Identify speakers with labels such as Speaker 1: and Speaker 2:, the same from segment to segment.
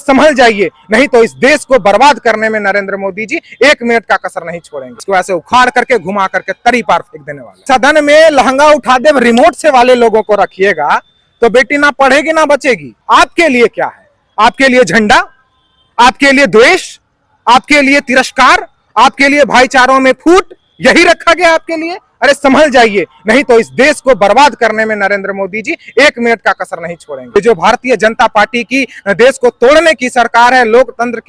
Speaker 1: संभल जाइए, नहीं तो इस देश को बर्बाद करने में नरेंद्र मोदी जी 1 मिनट का कसर नहीं छोड़ेंगे। इसको ऐसे उखाड़ करके घुमा करके तरी पार फेंक देने वाले। सदन में लहंगा उठा दे रिमोट से वाले लोगों को रखिएगा तो बेटी ना पढ़ेगी ना बचेगी। आपके लिए क्या है? आपके लिए झंडा, आपके लिए द्वेष, आपके लिए तिरस्कार, आपके लिए भाईचारों में फूट, यही रखा गया आपके लिए? अरे संभल जाइए, नहीं तो इस देश को बर्बाद करने में नरेंद्र मोदी जी 1 मिनट का कसर नहीं छोड़ेंगे। जो भारतीय जनता पार्टी की देश को तोड़ने की सरकार है, लोकतंत्र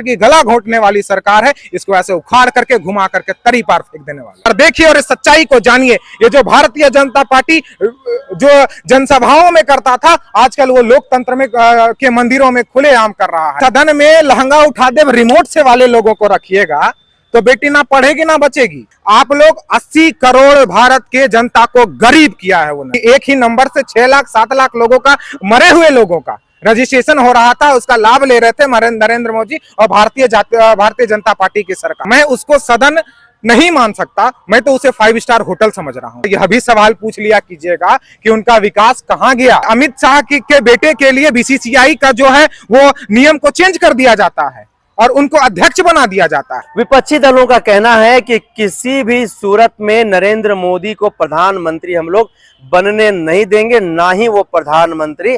Speaker 1: की गला घोंटने वाली सरकार है, इसको ऐसे उखाड़ करके घुमा करके तरी पार फेंक देने वाली। और देखिए और इस सच्चाई को जानिए, ये जो भारतीय जनता पार्टी जो जनसभाओं में करता था, आजकल वो लोकतंत्र में के मंदिरों में खुलेआम कर रहा है। सदन में लहंगा उठा दे रिमोट से वाले लोगों को रखिएगा तो बेटी ना पढ़ेगी ना बचेगी। आप लोग 80 करोड़ भारत के जनता को गरीब किया है। उन्होंने एक ही नंबर से 6 लाख 7 लाख लोगों का, मरे हुए लोगों का रजिस्ट्रेशन हो रहा था, उसका लाभ ले रहे थे नरेंद्र मोदी और भारतीय जनता पार्टी की सरकार। मैं उसको सदन नहीं मान सकता, मैं तो उसे 5 स्टार होटल समझ रहा हूं। यह भी सवाल पूछ लिया कीजिएगा कि उनका विकास कहां गया। अमित शाह के बेटे के लिए बीसीसीआई का जो है वो नियम को चेंज कर दिया जाता है और उनको अध्यक्ष बना दिया जाता है।
Speaker 2: विपक्षी दलों का कहना है कि किसी भी सूरत में नरेंद्र मोदी को प्रधानमंत्री हम लोग बनने नहीं देंगे, ना ही वो प्रधानमंत्री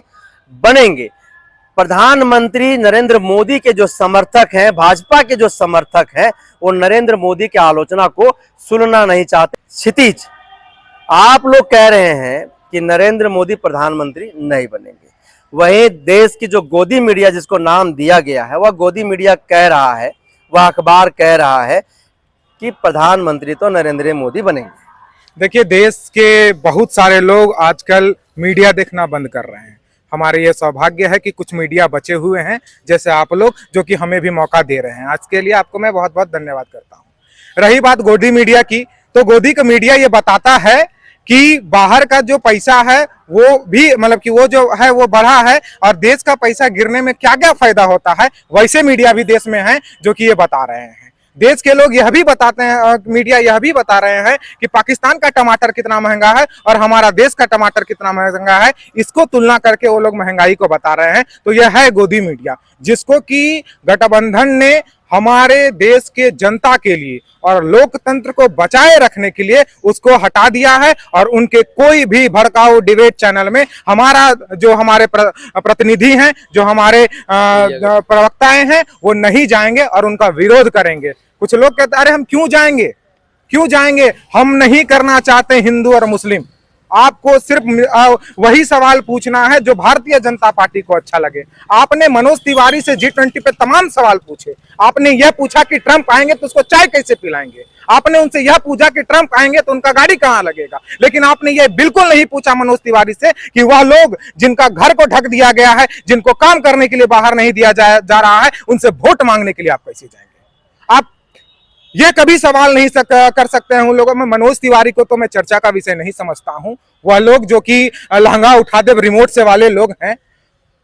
Speaker 2: बनेंगे। प्रधानमंत्री नरेंद्र मोदी के जो समर्थक हैं, भाजपा के जो समर्थक हैं, वो नरेंद्र मोदी की आलोचना को सुनना नहीं चाहते। क्षितिज, आप लोग कह रहे हैं कि नरेंद्र मोदी प्रधानमंत्री नहीं बनेंगे, वही देश की जो गोदी मीडिया जिसको नाम दिया गया है, वह गोदी मीडिया कह रहा है, वह अखबार कह रहा है कि प्रधानमंत्री तो नरेंद्र मोदी बनेंगे।
Speaker 1: देखिए, देश के बहुत सारे लोग आजकल मीडिया देखना बंद कर रहे हैं। हमारे ये सौभाग्य है कि कुछ मीडिया बचे हुए हैं, जैसे आप लोग, जो कि हमें भी मौका दे रहे हैं। आज के लिए आपको मैं बहुत बहुत धन्यवाद करता हूँ। रही बात गोदी मीडिया की, तो गोदी का मीडिया ये बताता है कि बाहर का जो पैसा है वो भी, मतलब कि वो जो है वो बढ़ा है और देश का पैसा गिरने में क्या क्या फायदा होता है, वैसे मीडिया भी देश में है जो कि ये बता रहे हैं। देश के लोग यह भी बताते हैं, मीडिया यह भी बता रहे हैं कि पाकिस्तान का टमाटर कितना महंगा है और हमारा देश का टमाटर कितना महंगा है, इसको तुलना करके वो लोग महंगाई को बता रहे हैं। तो यह है गोदी मीडिया, जिसको कि गठबंधन ने हमारे देश के जनता के लिए और लोकतंत्र को बचाए रखने के लिए उसको हटा दिया है। और उनके कोई भी भड़काऊ डिबेट चैनल में हमारे प्रतिनिधि हैं, जो हमारे प्रवक्ताएं हैं, वो नहीं जाएंगे और उनका विरोध करेंगे। कुछ लोग कहते हैं अरे हम क्यों जाएंगे, हम नहीं करना चाहते हिंदू और मुस्लिम। आपको सिर्फ वही सवाल पूछना है जो भारतीय जनता पार्टी को अच्छा लगे। आपने मनोज तिवारी से G20 पे तमाम सवाल पूछे। आपने यह पूछा कि ट्रंप आएंगे तो उसको चाय कैसे पिलाएंगे। आपने उनसे यह पूछा कि ट्रंप आएंगे तो उनका गाड़ी कहां लगेगा। लेकिन आपने यह बिल्कुल नहीं पूछा मनोज तिवारी से कि वह लोग जिनका घर को ढक दिया गया है, जिनको काम करने के लिए बाहर नहीं दिया जा रहा है, उनसे वोट मांगने के लिए आप कैसे जाएंगे। आप ये कभी सवाल नहीं कर सकते हैं उन लोगों में। मनोज तिवारी को तो मैं चर्चा का विषय नहीं समझता हूं। वह लोग जो कि लहंगा उठा दे रिमोट से वाले लोग हैं,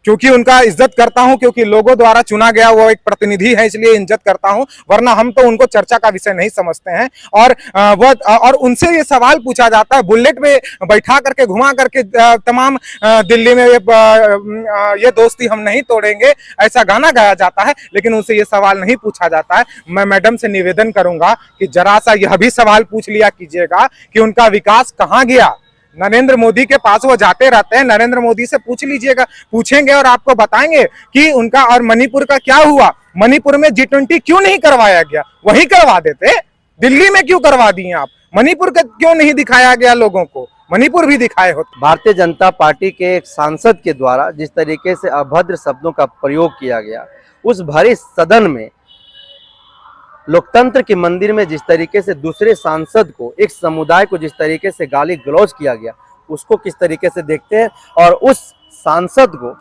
Speaker 1: क्योंकि उनका इज्जत करता हूं, क्योंकि लोगों द्वारा चुना गया वो एक प्रतिनिधि है, इसलिए इज्जत करता हूं, वरना हम तो उनको चर्चा का विषय नहीं समझते हैं। और उनसे ये सवाल पूछा जाता है, बुलेट में बैठा करके घुमा करके तमाम दिल्ली में ये दोस्ती हम नहीं तोड़ेंगे ऐसा गाना गाया जाता है, लेकिन उनसे ये सवाल नहीं पूछा जाता है। मैं मैडम से निवेदन करूंगा कि जरा सा यह भी सवाल पूछ लिया कीजिएगा कि उनका विकास कहां गया। नरेंद्र मोदी के पास वो जाते रहते हैं, नरेंद्र मोदी से पूछ लीजिएगा, पूछेंगे और आपको बताएंगे कि उनका और मणिपुर का क्या हुआ। मणिपुर में G20 क्यों नहीं करवाया गया, वहीं करवा देते। दिल्ली में क्यों करवा दिए आप, मणिपुर का क्यों नहीं दिखाया गया लोगों को, मणिपुर भी दिखाए होते।
Speaker 2: भारतीय जनता पार्टी के एक सांसद के द्वारा जिस तरीके से अभद्र शब्दों का प्रयोग किया गया, उस भरे सदन में, लोकतंत्र के मंदिर में जिस तरीके से दूसरे सांसद को, एक समुदाय को जिस तरीके से गाली गलौज किया गया, उसको किस तरीके से देखते हैं और उस सांसद को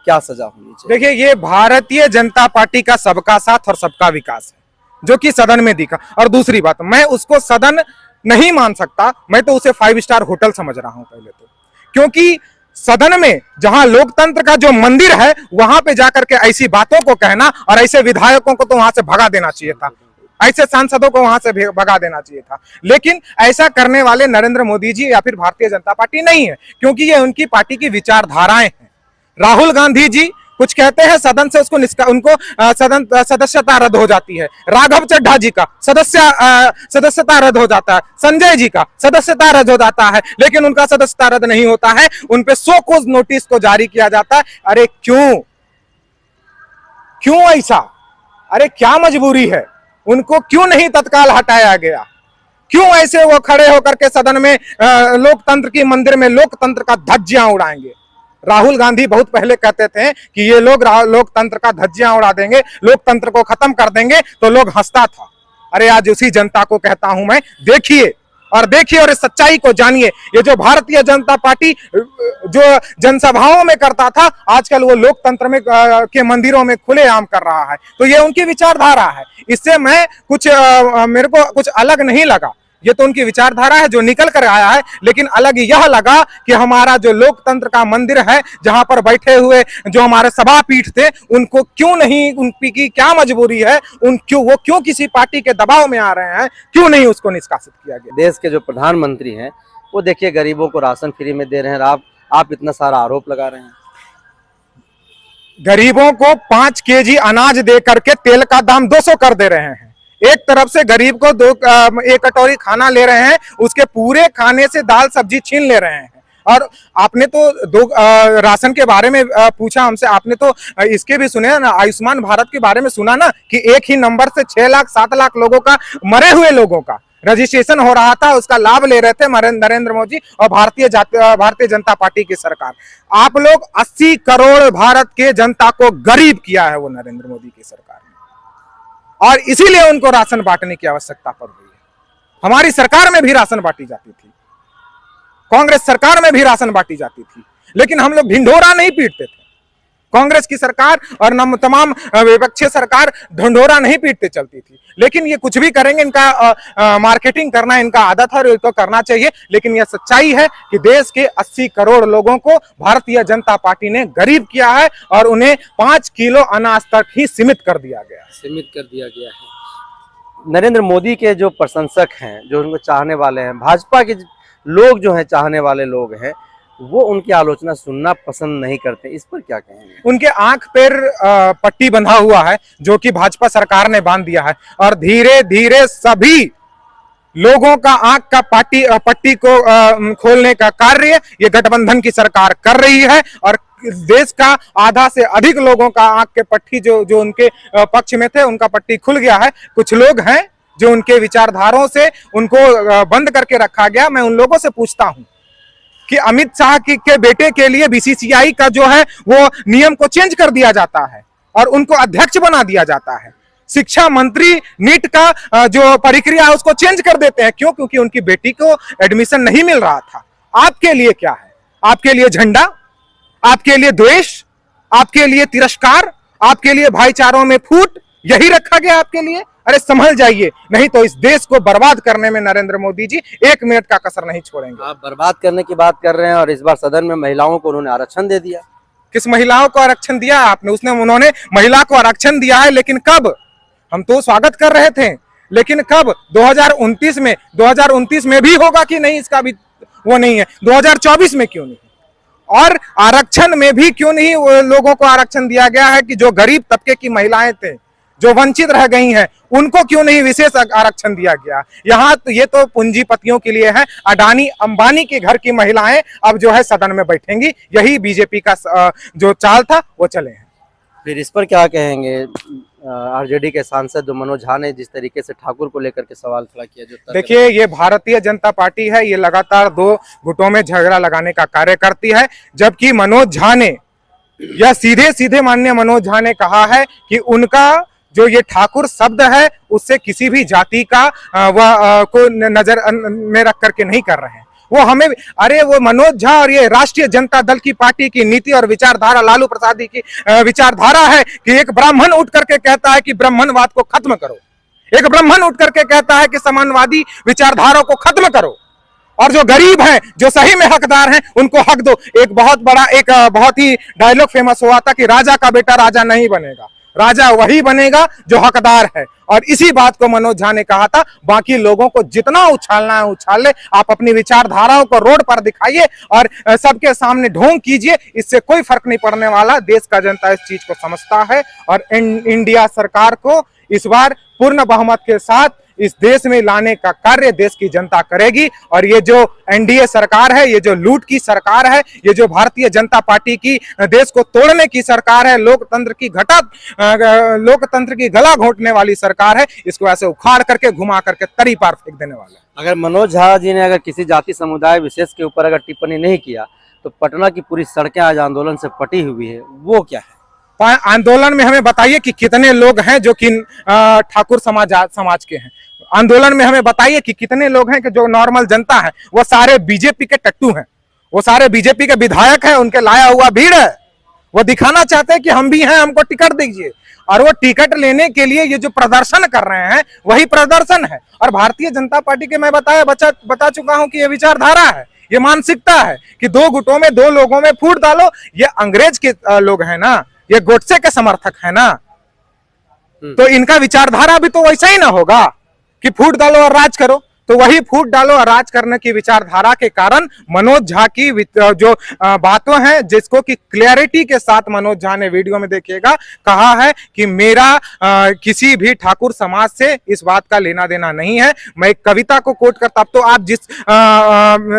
Speaker 2: क्या सजा होनी चाहिए।
Speaker 1: देखिए, ये भारतीय जनता पार्टी का सबका साथ और सबका विकास है जो कि सदन में दिखा। और दूसरी बात, मैं उसको सदन नहीं मान सकता, मैं तो उसे 5 स्टार होटल समझ रहा हूं पहले तो। क्योंकि सदन में जहां लोकतंत्र का जो मंदिर है, वहां पे जाकर के ऐसी बातों को कहना, और ऐसे विधायकों को तो वहां से भगा देना चाहिए था, ऐसे सांसदों को वहां से भगा देना चाहिए था। लेकिन ऐसा करने वाले नरेंद्र मोदी जी या फिर भारतीय जनता पार्टी नहीं है, क्योंकि ये उनकी पार्टी की विचारधाराएं हैं। राहुल गांधी जी कुछ कहते हैं, सदन से उनको सदन सदस्यता रद्द हो जाती है। राघव चड्ढा जी का सदस्यता रद्द हो जाता है, संजय जी का सदस्यता रद्द हो जाता है, लेकिन उनका सदस्यता रद्द नहीं होता है, उन पे सो कोस नोटिस को जारी किया जाता है। अरे क्यों ऐसा? अरे क्या मजबूरी है? उनको क्यों नहीं तत्काल हटाया गया? क्यों ऐसे वो खड़े होकर के सदन में लोकतंत्र की मंदिर में लोकतंत्र का धज्जियां उड़ाएंगे? राहुल गांधी बहुत पहले कहते थे कि ये लोग लोकतंत्र का धज्जियां उड़ा देंगे, लोकतंत्र को खत्म कर देंगे, तो लोग हंसता था। अरे आज उसी जनता को कहता हूं मैं, देखिए और इस सच्चाई को जानिए। ये जो भारतीय जनता पार्टी जो जनसभाओं में करता था, आजकल वो लोकतंत्र में के मंदिरों में खुलेआम कर रहा है। तो ये उनकी विचारधारा है। इससे मैं मेरे को कुछ अलग नहीं लगा। ये तो उनकी विचारधारा है जो निकल कर आया है, लेकिन अलग यह लगा कि हमारा जो लोकतंत्र का मंदिर है, जहां पर बैठे हुए जो हमारे सभापीठ थे, उनको क्यों नहीं, उनकी क्या मजबूरी है, वो क्यों किसी पार्टी के दबाव में आ रहे हैं, क्यों नहीं उसको निष्कासित किया गया?
Speaker 2: देश के जो प्रधानमंत्री हैं वो देखिए गरीबों को राशन फ्री में दे रहे हैं, आप इतना सारा आरोप लगा रहे हैं।
Speaker 1: गरीबों को 5 केजी अनाज दे करके तेल का दाम 200 कर दे रहे हैं। एक तरफ से गरीब को एक कटोरी खाना ले रहे हैं, उसके पूरे खाने से दाल सब्जी छीन ले रहे हैं। और आपने तो राशन के बारे में पूछा हमसे, आपने तो इसके भी सुने ना, आयुष्मान भारत के बारे में सुना ना, कि एक ही नंबर से 6 लाख 7 लाख लोगों का, मरे हुए लोगों का रजिस्ट्रेशन हो रहा था, उसका लाभ ले रहे थे नरेंद्र मोदी और भारतीय जनता पार्टी की सरकार। आप लोग 80 करोड़ भारत के जनता को गरीब किया है वो नरेंद्र मोदी की सरकार ने, और इसीलिए उनको राशन बांटने की आवश्यकता पड़ रही है। हमारी सरकार में भी राशन बांटी जाती थी, कांग्रेस सरकार में भी राशन बांटी जाती थी, लेकिन हम लोग ढिंढोरा नहीं पीटते थे। कांग्रेस की सरकार और तमाम विपक्षी सरकार ढिंढोरा नहीं पीटते चलती थी। लेकिन ये कुछ भी करेंगे, इनका मार्केटिंग करना इनका आदत है, तो करना चाहिए। लेकिन यह सच्चाई है कि देश के 80 करोड़ लोगों को भारतीय जनता पार्टी ने गरीब किया है और उन्हें 5 किलो अनाज तक ही सीमित कर दिया गया
Speaker 2: है। नरेंद्र मोदी के जो प्रशंसक हैं, जो उनको चाहने वाले हैं, भाजपा के लोग जो हैं, चाहने वाले लोग हैं, वो उनकी आलोचना सुनना पसंद नहीं करते। इस पर क्या कहेंगे?
Speaker 1: उनके आंख पर पट्टी बंधा हुआ है, जो कि भाजपा सरकार ने बांध दिया है, और धीरे धीरे सभी लोगों का आंख का पट्टी को खोलने का कार्य ये गठबंधन की सरकार कर रही है। और देश का आधा से अधिक लोगों का आंख के पट्टी जो उनके पक्ष में थे, उनका पट्टी खुल गया है। कुछ लोग हैं जो उनके विचारधारों से उनको बंद करके रखा गया। मैं उन लोगों से पूछता हूं कि अमित शाह के बेटे के लिए बीसीसीआई का जो है वो नियम को चेंज कर दिया जाता है और उनको अध्यक्ष बना दिया जाता है। शिक्षा मंत्री नीट का जो प्रक्रिया है उसको चेंज कर देते हैं। क्यों? क्योंकि उनकी बेटी को एडमिशन नहीं मिल रहा था। आपके लिए क्या है? आपके लिए झंडा, आपके लिए द्वेष, आपके लिए तिरस्कार, आपके लिए भाईचारों में फूट, यही रखा गया आपके लिए? अरे संभल जाइए, नहीं तो इस देश को बर्बाद करने में नरेंद्र मोदी जी 1 मिनट का कसर नहीं छोड़ेंगे।
Speaker 2: आप बर्बाद करने की बात कर रहे हैं और इस बार सदन में महिलाओं को उन्होंने आरक्षण दे दिया।
Speaker 1: किस महिलाओं को आरक्षण दिया आपने? उन्होंने महिला को आरक्षण दिया है, लेकिन कब? हम तो स्वागत कर रहे थे, लेकिन कब? 2029 में भी होगा कि नहीं, इसका भी वो नहीं है। 2024 में क्यों नहीं? और आरक्षण में भी क्यों नहीं लोगों को आरक्षण दिया गया है कि जो गरीब तबके की महिलाएं थे, जो वंचित रह गई हैं, उनको क्यों नहीं विशेष आरक्षण दिया गया? यहाँ तो ये तो पूंजीपतियों के लिए है। अडानी अंबानी के घर की महिलाएं अब जो है सदन में बैठेंगी। यही बीजेपी का जो चाल था वो चले हैं।
Speaker 2: फिर इस पर क्या कहेंगे? आरजेडी के सांसद मनोज झा ने जिस तरीके से ठाकुर को लेकर के सवाल खड़ा किया, जो
Speaker 1: देखिए, ये भारतीय जनता पार्टी है, ये लगातार 2 गुटों में झगड़ा लगाने का कार्य करती है। जबकि मनोज झा ने यह सीधे माननीय मनोज झा ने कहा है कि उनका जो ये ठाकुर शब्द है उससे किसी भी जाति का को नजर में रख करके नहीं कर रहे हैं। वो हमें, अरे वो मनोज झा और ये राष्ट्रीय जनता दल की पार्टी की नीति और विचारधारा, लालू प्रसाद की विचारधारा है कि एक ब्राह्मण उठ करके कहता है कि ब्राह्मणवाद को खत्म करो, एक ब्राह्मण उठ करके कहता है कि समाजवादी विचारधारा को खत्म करो, और जो गरीब हैं, जो सही में हकदार हैं, उनको हक दो। एक बहुत ही डायलॉग फेमस हुआ था कि राजा का बेटा राजा नहीं बनेगा, राजा वही बनेगा जो हकदार है। और इसी बात को मनोज झा ने कहा था। बाकी लोगों को जितना उछालना है उछाल ले, आप अपनी विचारधाराओं को रोड पर दिखाइए और सबके सामने ढोंग कीजिए, इससे कोई फर्क नहीं पड़ने वाला। देश का जनता इस चीज को समझता है और इंडिया सरकार को इस बार पूर्ण बहुमत के साथ इस देश में लाने का कार्य देश की जनता करेगी। और ये जो एनडीए सरकार है, ये जो लूट की सरकार है, ये जो भारतीय जनता पार्टी की देश को तोड़ने की सरकार है, लोकतंत्र की गला घोंटने वाली सरकार है, इसको ऐसे उखाड़ करके घुमा करके तरी पार फेंक देने वाला है।
Speaker 2: अगर मनोज झा जी ने अगर किसी जाति समुदाय विशेष के ऊपर अगर टिप्पणी नहीं किया तो पटना की पूरी सड़कें आज आंदोलन से पटी हुई है, वो क्या है?
Speaker 1: आंदोलन में हमें बताइए कि कितने लोग हैं जो कि ठाकुर समाज के हैं। आंदोलन में हमें बताइए कि कितने लोग हैं कि जो नॉर्मल जनता है, वो सारे बीजेपी के टट्टू हैं, वो सारे बीजेपी के विधायक हैं, उनके लाया हुआ भीड़ है। वो दिखाना चाहते हैं कि हम भी हैं, हमको टिकट दीजिए। और वो टिकट लेने के लिए ये जो प्रदर्शन कर रहे हैं वही प्रदर्शन है। और भारतीय जनता पार्टी के मैं बता चुका हूं कि ये विचारधारा है, ये मानसिकता है कि दो गुटों में, दो लोगों में फूट डालो। ये अंग्रेज के लोग हैं ना, ये गोडसे के समर्थक है ना, तो इनका विचारधारा भी तो वैसा ही ना होगा कि फूट डालो और राज करो। तो वही फूट डालो और राज करने की विचारधारा के कारण मनोज झा की जो बातें हैं, जिसको कि क्लैरिटी के साथ मनोज झा ने वीडियो में देखिएगा कहा है कि मेरा किसी भी ठाकुर समाज से इस बात का लेना देना नहीं है। मैं एक कविता को कोट करता, अब तो आप जिस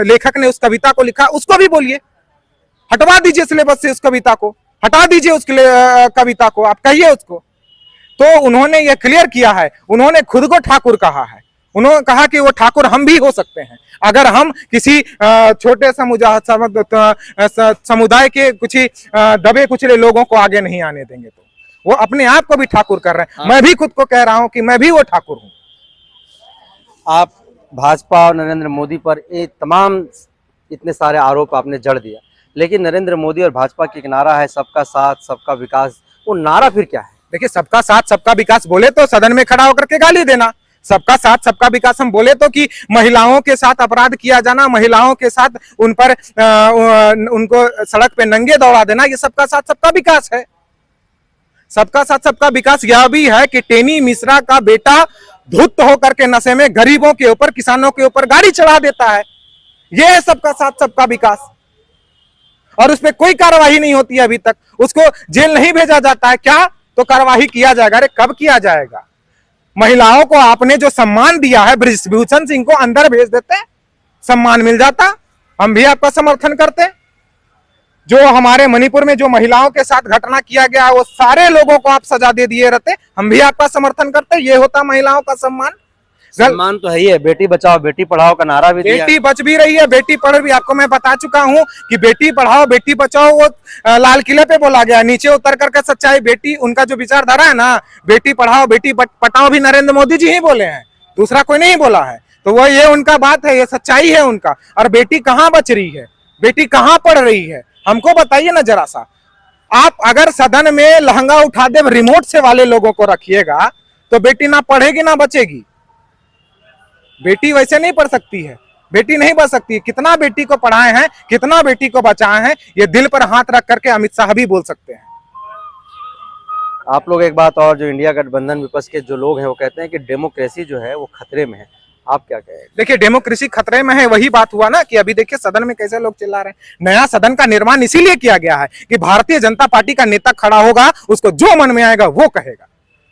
Speaker 1: लेखक ने उस कविता को लिखा उसको भी बोलिए, हटवा दीजिए सिलेबस से उस कविता को, हटा दीजिए उस कविता को, आप कहिए उसको। तो उन्होंने ये क्लियर किया है, उन्होंने खुद को ठाकुर कहा है। उन्होंने कहा कि वो ठाकुर हम भी हो सकते हैं अगर हम किसी छोटे समुदाय के कुछ दबे कुचले लोगों को आगे नहीं आने देंगे। तो वो अपने आप को भी ठाकुर कर रहे हैं। मैं भी खुद को कह रहा हूं कि मैं भी वो ठाकुर हूं।
Speaker 2: आप भाजपा और नरेंद्र मोदी पर ये तमाम इतने सारे आरोप आपने जड़ दिया, लेकिन नरेंद्र मोदी और भाजपा की एक नारा है सबका साथ सबका विकास, वो नारा फिर क्या है?
Speaker 1: देखिए, सबका साथ सबका विकास बोले तो सदन में खड़ा होकर के गाली देना। सबका साथ सबका विकास हम बोले तो कि महिलाओं के साथ अपराध किया जाना, महिलाओं के साथ उन पर उनको सड़क पे नंगे दौड़ा देना, ये सबका साथ सबका विकास है। सबका साथ सबका विकास यह भी है कि टेनी मिश्रा का बेटा धुत होकर के नशे में गरीबों के ऊपर, किसानों के ऊपर गाड़ी चढ़ा देता है। यह है सबका साथ सबका विकास। और उस पर कोई कार्रवाई नहीं होती है अभी तक, उसको जेल नहीं भेजा जाता है। क्या तो कार्रवाई किया जाएगा? अरे कब किया जाएगा? महिलाओं को आपने जो सम्मान दिया है, बृजभूषण सिंह को अंदर भेज देते, सम्मान मिल जाता, हम भी आपका समर्थन करते। जो हमारे मणिपुर में जो महिलाओं के साथ घटना किया गया, वो सारे लोगों को आप सजा दे दिए रहते, हम भी आपका समर्थन करते। ये होता महिलाओं का सम्मान।
Speaker 2: सम्मान तो है ही है। बेटी बचाओ बेटी पढ़ाओ का नारा भी दिया।
Speaker 1: बेटी बच भी रही है, बेटी पढ़ भी। आपको मैं बता चुका हूं कि बेटी पढ़ाओ बेटी बचाओ वो लाल किले पे बोला गया, नीचे उतर करके सच्चाई बेटी, उनका जो विचारधारा है ना, बेटी पढ़ाओ बेटी पटाओ, भी नरेंद्र मोदी जी ही बोले हैं, दूसरा कोई नहीं बोला है। तो वो ये उनका बात है, ये सच्चाई है उनका। और बेटी कहाँ बच रही है, बेटी कहाँ पढ़ रही है, हमको बताइए ना जरा सा। आप अगर सदन में लहंगा उठा दे रिमोट से वाले लोगों को रखिएगा तो बेटी ना पढ़ेगी ना बचेगी। बेटी वैसे नहीं पढ़ सकती है, बेटी नहीं बच सकती। कितना बेटी को पढ़ाए हैं, कितना बेटी को बचाए हैं, ये दिल पर हाथ रख करके अमित शाह भी बोल सकते हैं।
Speaker 2: आप लोग एक बात और, जो इंडिया गठबंधन विपक्ष के जो लोग हैं वो कहते हैं कि डेमोक्रेसी जो है वो खतरे में है, आप क्या कहें?
Speaker 1: देखिए, डेमोक्रेसी खतरे में है, वही बात हुआ ना कि अभी देखिए सदन में कैसे लोग चिल्ला रहे हैं। नया सदन का निर्माण इसीलिए किया गया है कि भारतीय जनता पार्टी का नेता खड़ा होगा, उसको जो मन में आएगा वो कहेगा।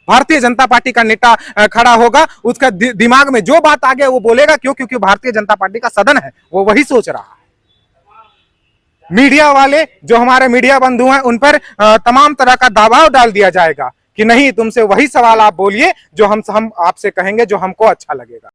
Speaker 1: भारतीय जनता पार्टी का नेता खड़ा होगा, उसका दिमाग में जो बात आ गया वो बोलेगा। क्यों? क्योंकि भारतीय जनता पार्टी का सदन है, वो वही सोच रहा है। मीडिया वाले जो हमारे मीडिया बंधु हैं, उन पर तमाम तरह का दबाव डाल दिया जाएगा कि नहीं, तुमसे वही सवाल आप बोलिए जो हम आपसे कहेंगे, जो हमको अच्छा लगेगा।